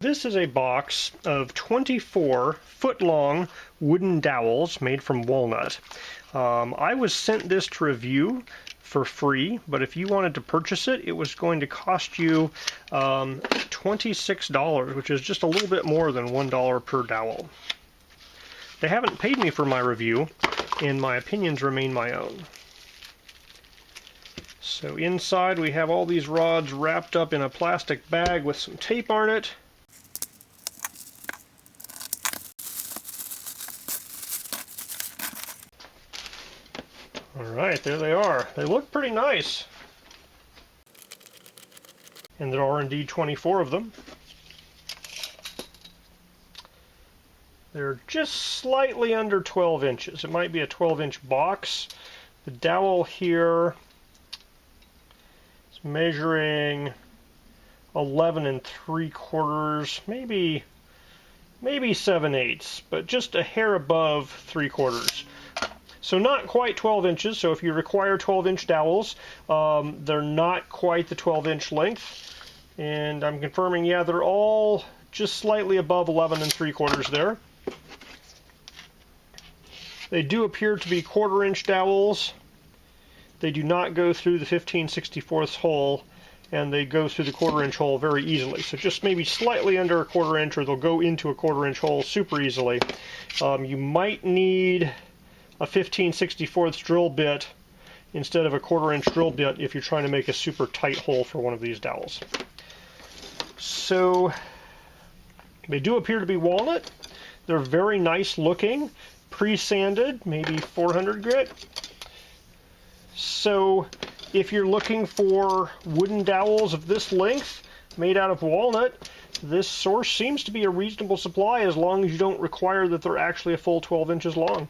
This is a box of 24 foot-long wooden dowels made from walnut. I was sent this to review for free, but if you wanted to purchase it, it was going to cost you $26, which is just a little bit more than $1 per dowel. They haven't paid me for my review, and my opinions remain my own. So inside we have all these rods wrapped up in a plastic bag with some tape on it. Alright, there they are. They look pretty nice. And there are indeed 24 of them. They're just slightly under 12 inches. It might be a 12-inch box. The dowel here is measuring 11 3/4, maybe 7/8, but just a hair above 3/4. So not quite 12 inches, so if you require 12-inch dowels, they're not quite the 12-inch length. And I'm confirming, yeah, they're all just slightly above 11 3/4 there. They do appear to be 1/4-inch dowels. They do not go through the 15/64 hole, and they go through the 1/4-inch hole very easily. So just maybe slightly under a 1/4 inch, or they'll go into a 1/4-inch hole super easily. You might need a 15/64 drill bit instead of a 1/4-inch drill bit if you're trying to make a super tight hole for one of these dowels. So they do appear to be walnut. They're very nice looking, pre-sanded, maybe 400 grit. So if you're looking for wooden dowels of this length made out of walnut, this source seems to be a reasonable supply as long as you don't require that they're actually a full 12 inches long.